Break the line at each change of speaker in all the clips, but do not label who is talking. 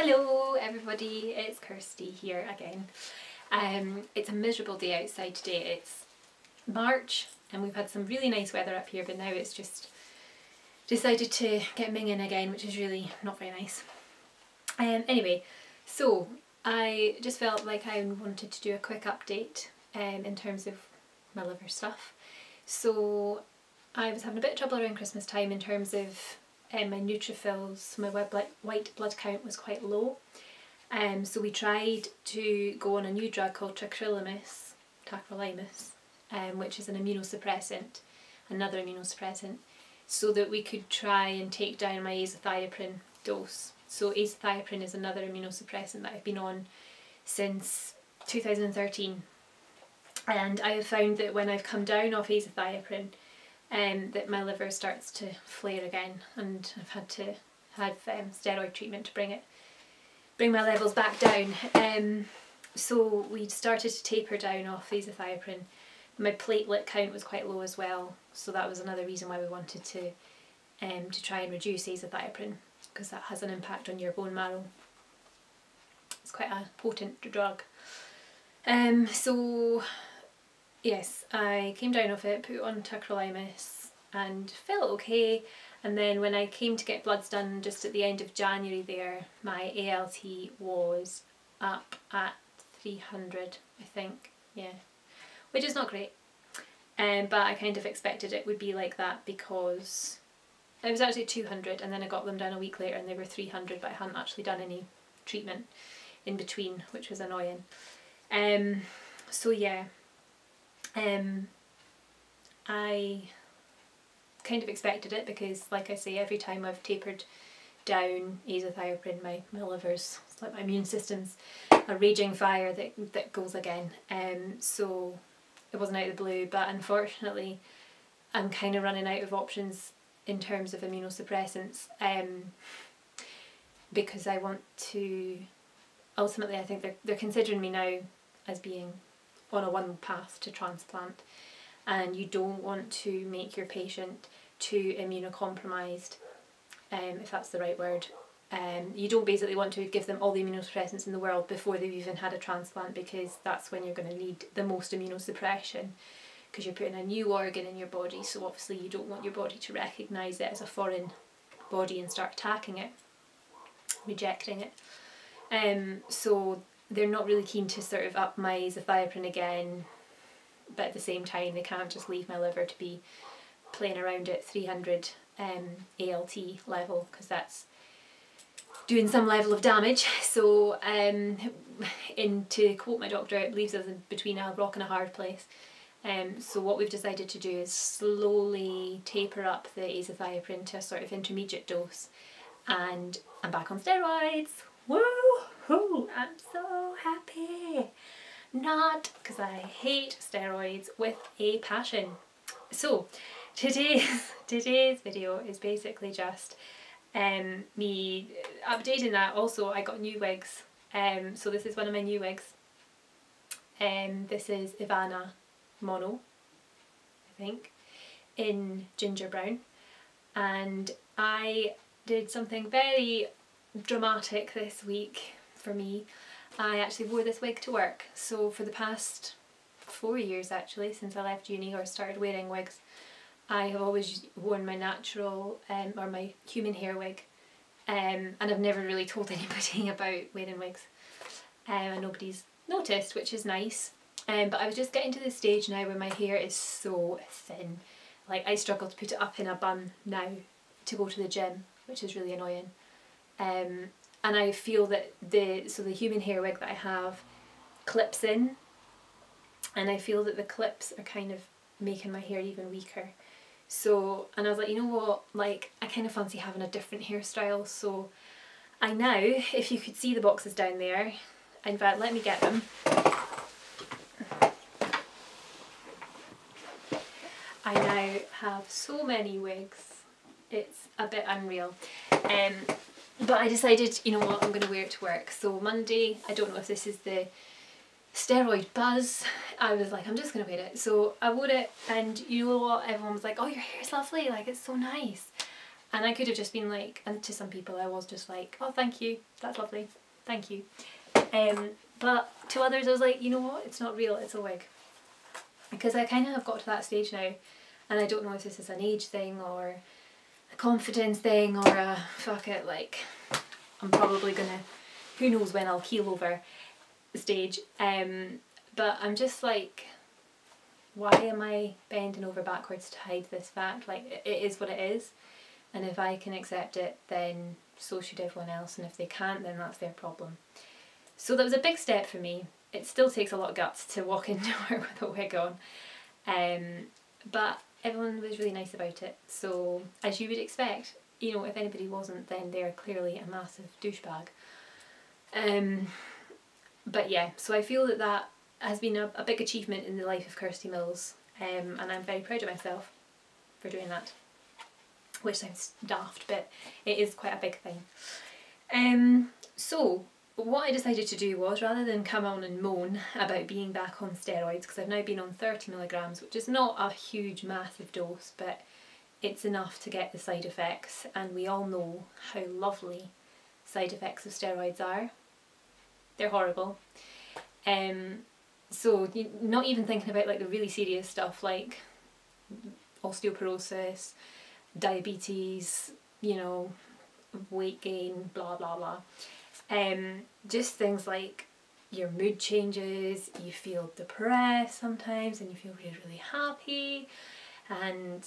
Hello everybody, it's Kirsty here again. It's a miserable day outside today. It's March and we've had some really nice weather up here, but now it's just decided to get minging again, which is really not very nice. Anyway, so I just felt like I wanted to do a quick update in terms of my liver stuff. So I was having a bit of trouble around Christmas time in terms of my neutrophils. My white blood count was quite low, so we tried to go on a new drug called tacrolimus, which is an immunosuppressant, another immunosuppressant, so that we could try and take down my azathioprine dose. So azathioprine is another immunosuppressant that I've been on since 2013, and I have found that when I've come down off azathioprine that my liver starts to flare again, and I've had to have steroid treatment to bring my levels back down. So we started to taper down off azathioprine. My platelet count was quite low as well, so that was another reason why we wanted to try and reduce azathioprine, because that has an impact on your bone marrow. It's quite a potent drug. So yes, I came down off it, put on tacrolimus and felt okay, and then when I came to get bloods done just at the end of January there, my ALT was up at 300, I think, yeah, which is not great, but I kind of expected it would be like that because it was actually 200 and then I got them down a week later and they were 300, but I hadn't actually done any treatment in between, which was annoying. So yeah. I kind of expected it because, like I say, every time I've tapered down azathioprine, my liver's, it's like my immune system's a raging fire that goes again. So it wasn't out of the blue, but unfortunately I'm kind of running out of options in terms of immunosuppressants, because I want to, ultimately I think they're considering me now as being on a one path to transplant, and you don't want to make your patient too immunocompromised, if that's the right word. You don't basically want to give them all the immunosuppressants in the world before they've even had a transplant, because that's when you're going to need the most immunosuppression, because you're putting a new organ in your body, so obviously you don't want your body to recognise it as a foreign body and start attacking it, rejecting it. So they're not really keen to sort of up my azathioprine again, but at the same time they can't just leave my liver to be playing around at 300 ALT level, because that's doing some level of damage. So to quote my doctor, it leaves us between a rock and a hard place. So what we've decided to do is slowly taper up the azathioprine to a sort of intermediate dose, and I'm back on steroids. Woo! I'm so happy. Not, because I hate steroids with a passion. So today's video is basically just me updating that. Also, I got new wigs. So this is one of my new wigs. This is Ivana Mono, I think, in ginger brown, and I did something very dramatic this week for me. I actually wore this wig to work. So for the past 4 years actually, since I left uni or started wearing wigs, I have always worn my natural or my human hair wig, and I've never really told anybody about wearing wigs, and nobody's noticed, which is nice. But I was just getting to the stage now where my hair is so thin, like I struggle to put it up in a bun now to go to the gym, which is really annoying. And I feel that the human hair wig that I have clips in, and I feel that the clips are kind of making my hair even weaker. So, and I was like, you know what, like I kind of fancy having a different hairstyle. So I now, if you could see the boxes down there, in fact let me get them. I now have so many wigs, it's a bit unreal. But I decided, you know what, I'm going to wear it to work. So Monday, I don't know if this is the steroid buzz, I was like, I'm just going to wear it. So I wore it, and you know what, everyone was like, oh, your hair's lovely, like it's so nice. And I could have just been like, and to some people I was just like, oh thank you, that's lovely, thank you. But to others I was like, you know what, it's not real, it's a wig. Because I kind of have got to that stage now, and I don't know if this is an age thing or a confidence thing or a fuck it, like I'm probably gonna, who knows when I'll keel over the stage. But I'm just like, why am I bending over backwards to hide this fact? Like, it is what it is, and if I can accept it, then so should everyone else, and if they can't, then that's their problem. So that was a big step for me. It still takes a lot of guts to walk into work with a wig on, but everyone was really nice about it. So as you would expect, you know, if anybody wasn't, then they're clearly a massive douchebag. But yeah, so I feel that that has been a big achievement in the life of Kirsty Mills, and I'm very proud of myself for doing that, which sounds daft, but it is quite a big thing. So what I decided to do was, rather than come on and moan about being back on steroids, because I've now been on 30 milligrams, which is not a huge massive dose, but it's enough to get the side effects, and we all know how lovely side effects of steroids are. They're horrible. So not even thinking about like the really serious stuff like osteoporosis, diabetes, you know, weight gain, blah blah blah. Just things like your mood changes, you feel depressed sometimes, and you feel really, really happy, and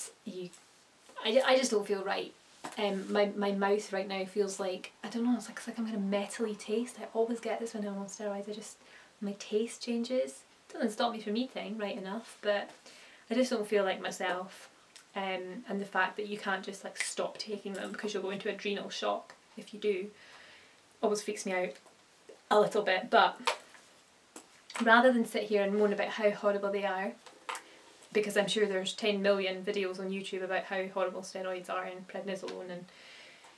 I just don't feel right. My mouth right now feels like, I don't know, it's like I'm going to metally taste. I always get this when I'm on steroids. My taste changes. It doesn't stop me from eating, right enough, but I just don't feel like myself. And the fact that you can't just like stop taking them because you'll go into adrenal shock if you do, always freaks me out a little bit. But rather than sit here and moan about how horrible they are, because I'm sure there's 10 million videos on YouTube about how horrible steroids are and prednisolone and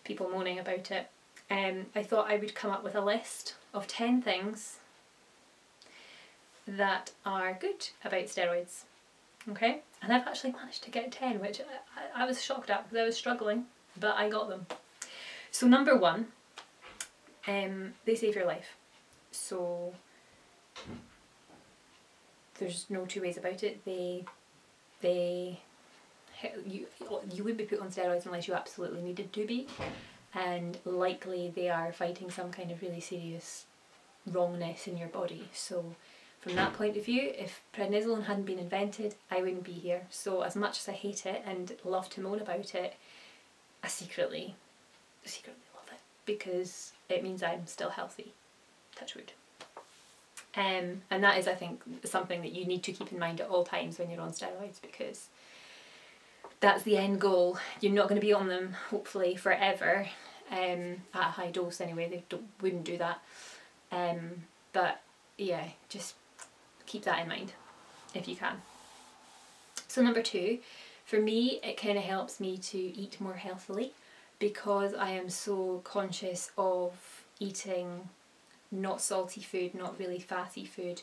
people moaning about it, I thought I would come up with a list of 10 things that are good about steroids. Okay, and I've actually managed to get 10, which I was shocked at because I was struggling, but I got them. So number one, they save your life. So there's no two ways about it. You would be put on steroids unless you absolutely needed to be, and likely they are fighting some kind of really serious wrongness in your body. So from that point of view, if prednisolone hadn't been invented, I wouldn't be here. So as much as I hate it and love to moan about it, I secretly love it, because it means I'm still healthy. Touch wood. And that is, I think, something that you need to keep in mind at all times when you're on steroids, because that's the end goal. You're not going to be on them, hopefully, forever, at a high dose anyway. They wouldn't do that. But yeah, just keep that in mind if you can. So number two, for me, it kind of helps me to eat more healthily, because I am so conscious of eating not salty food, not really fatty food,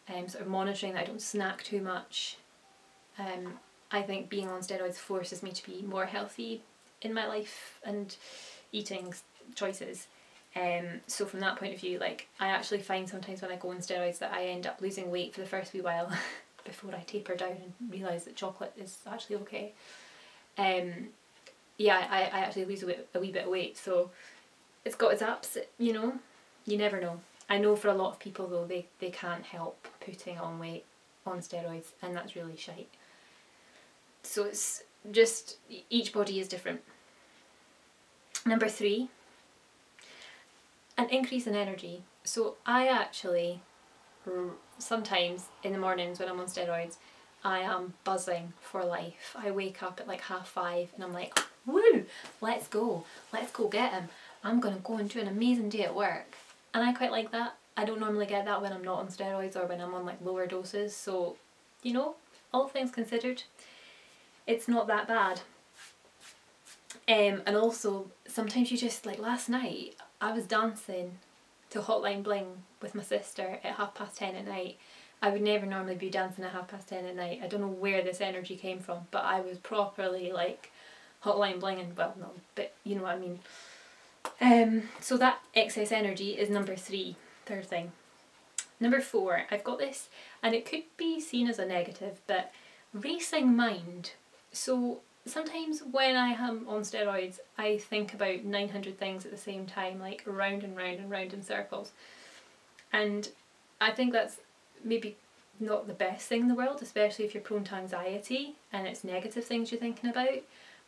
sort of monitoring that I don't snack too much. I think being on steroids forces me to be more healthy in my life and eating choices. So from that point of view, like, I actually find sometimes when I go on steroids that I end up losing weight for the first wee while before I taper down and realise that chocolate is actually okay. Yeah, I actually lose a wee bit of weight, so it's got its ups, you know, you never know. I know for a lot of people though, they can't help putting on weight on steroids, and that's really shite. So it's just, each body is different. Number three, an increase in energy. So I actually, sometimes in the mornings when I'm on steroids, I am buzzing for life. I wake up at like 5:30 and I'm like, woo, let's go get him. I'm gonna go and do an amazing day at work. And I quite like that. I don't normally get that when I'm not on steroids or when I'm on like lower doses, so, you know, all things considered, it's not that bad. And also, sometimes you just, like last night, I was dancing to Hotline Bling with my sister at 10:30 at night. I would never normally be dancing at 10:30 at night. I don't know where this energy came from, but I was properly like hotline blinging, well no, but you know what I mean. So that excess energy is number 3, third thing. Number 4, I've got this, and it could be seen as a negative, but racing mind. So sometimes when I am on steroids, I think about 900 things at the same time, like round and round and round in circles. And I think that's maybe not the best thing in the world, especially if you're prone to anxiety and it's negative things you're thinking about.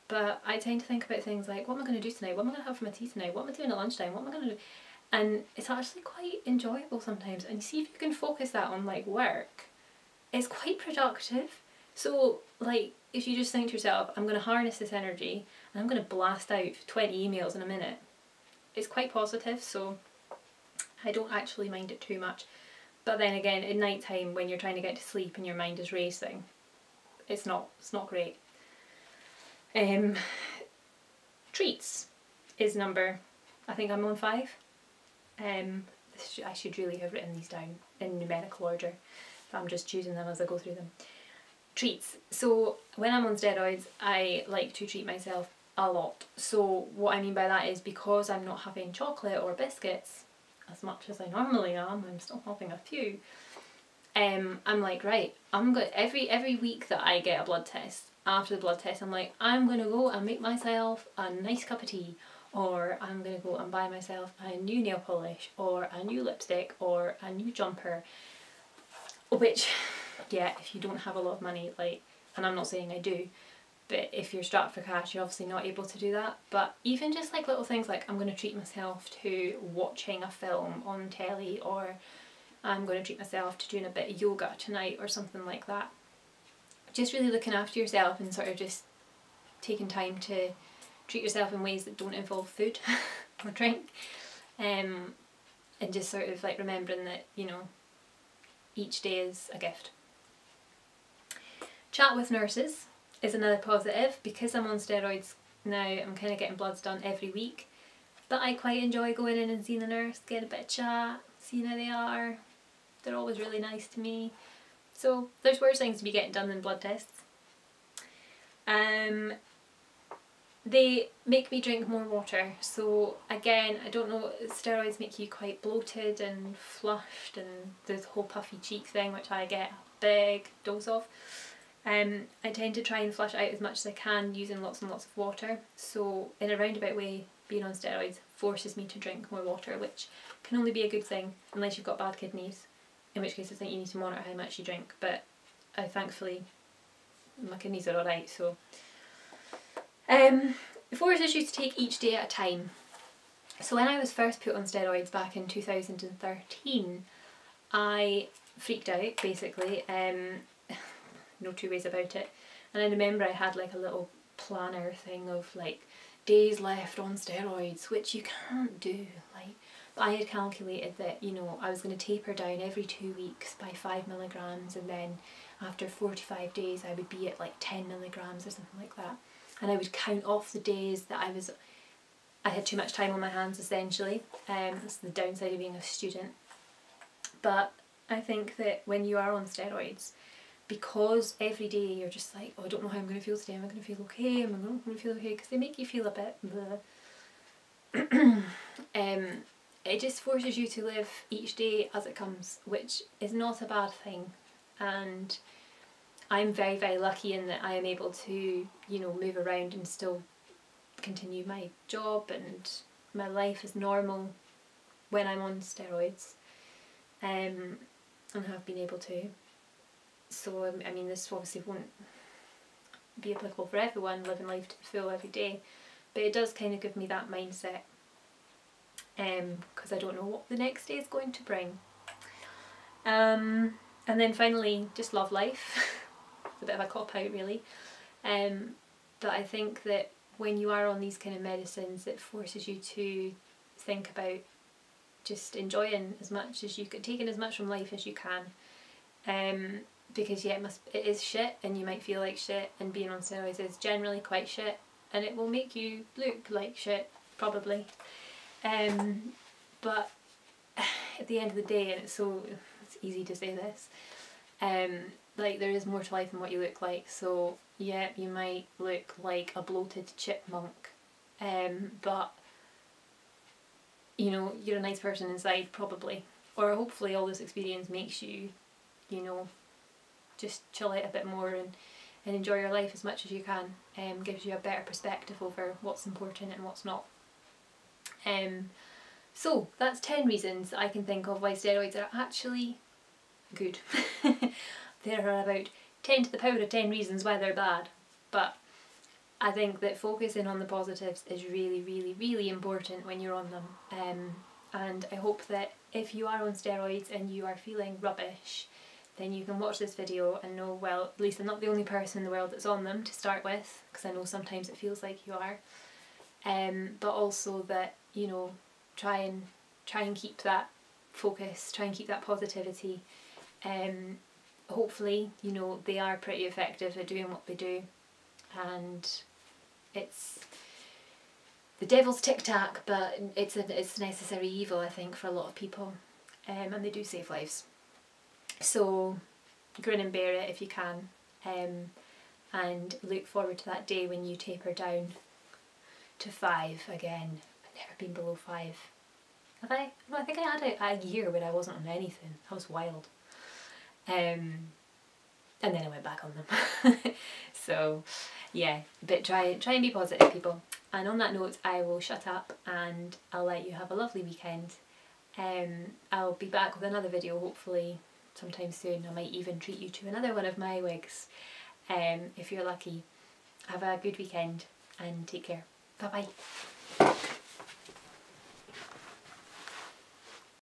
But I tend to think about things like, what am I going to do tonight? What am I going to have for my tea tonight? What am I doing at lunchtime? What am I going to do? And it's actually quite enjoyable sometimes. And you see, if you can focus that on like work, it's quite productive. So like, if you just think to yourself, I'm going to harness this energy and I'm going to blast out 20 emails in a minute, it's quite positive. So I don't actually mind it too much. But then again, at night time when you're trying to get to sleep and your mind is racing, it's not great. Treats is number, I think I'm on 5. I should really have written these down in numerical order, but I'm just choosing them as I go through them. Treats. So when I'm on steroids, I like to treat myself a lot. So what I mean by that is, because I'm not having chocolate or biscuits as much as I normally am, I'm still having a few. I'm like, right, I'm going every week that I get a blood test, after the blood test, I'm like, I'm going to go and make myself a nice cup of tea, or I'm going to go and buy myself a new nail polish, or a new lipstick, or a new jumper. Which, yeah, if you don't have a lot of money, like, and I'm not saying I do, but if you're strapped for cash, you're obviously not able to do that. But even just like little things like, I'm going to treat myself to watching a film on telly, or I'm going to treat myself to doing a bit of yoga tonight, or something like that. Just really looking after yourself and sort of just taking time to treat yourself in ways that don't involve food or drink. And just sort of like remembering that, you know, each day is a gift. Chat with nurses is another positive. Because I'm on steroids now, I'm kind of getting bloods done every week, but I quite enjoy going in and seeing the nurse, getting a bit of chat, seeing how they are. They're always really nice to me. So there's worse things to be getting done than blood tests. They make me drink more water. So again, I don't know, steroids make you quite bloated and flushed, and the whole puffy cheek thing, which I get a big dose of. I tend to try and flush out as much as I can using lots and lots of water. So in a roundabout way, being on steroids forces me to drink more water, which can only be a good thing unless you've got bad kidneys, in which case I think you need to monitor how much you drink. But thankfully my kidneys are alright, so. It forces you to take each day at a time. So when I was first put on steroids back in 2013, I freaked out, basically. No two ways about it. And I remember I had like a little planner thing of like days left on steroids, which you can't do. Like, but I had calculated that, you know, I was going to taper down every 2 weeks by 5 milligrams, and then after 45 days I would be at like 10 milligrams or something like that. And I would count off the days that I had too much time on my hands, essentially. That's the downside of being a student. But I think that when you are on steroids, because every day you're just like, oh, I don't know how I'm going to feel today, am I going to feel okay, am I not going to feel okay, because they make you feel a bit bleh. It just forces you to live each day as it comes, which is not a bad thing. And I'm very, very lucky in that I am able to, you know, move around and still continue my job and my life as normal when I'm on steroids, and have been able to. So I mean, this obviously won't be applicable for everyone living life to the full every day, but it does kind of give me that mindset, because I don't know what the next day is going to bring. And then finally, just love life. It's a bit of a cop-out really, but I think that when you are on these kind of medicines, it forces you to think about just enjoying as much as you can, taking as much from life as you can, because yeah, it is shit, and you might feel like shit, and being on steroids is generally quite shit, and it will make you look like shit, probably, but at the end of the day, and it's easy to say this, like, there is more to life than what you look like. So yeah, you might look like a bloated chipmunk, but you know, you're a nice person inside probably, or hopefully all this experience makes you, you know, just chill out a bit more and enjoy your life as much as you can. Gives you a better perspective over what's important and what's not. So that's 10 reasons I can think of why steroids are actually good. There are about 10 to the power of 10 reasons why they're bad, but I think that focusing on the positives is really, really, really important when you're on them. And I hope that if you are on steroids and you are feeling rubbish, then you can watch this video and know, well, at least I'm not the only person in the world that's on them to start with, because I know sometimes it feels like you are. But also that, you know, try and keep that focus, try and keep that positivity. Hopefully, you know, they are pretty effective at doing what they do, and it's the devil's tic-tac, but it's necessary evil, I think, for a lot of people, and they do save lives. So grin and bear it if you can, and look forward to that day when you taper down to 5 again. I've never been below 5. Have I? No, I think I had a year where I wasn't on anything. I was wild. And then I went back on them. So yeah, but try and be positive, people. And on that note, I will shut up and I'll let you have a lovely weekend. I'll be back with another video hopefully sometime soon. I might even treat you to another one of my wigs, if you're lucky. Have a good weekend and take care. Bye bye.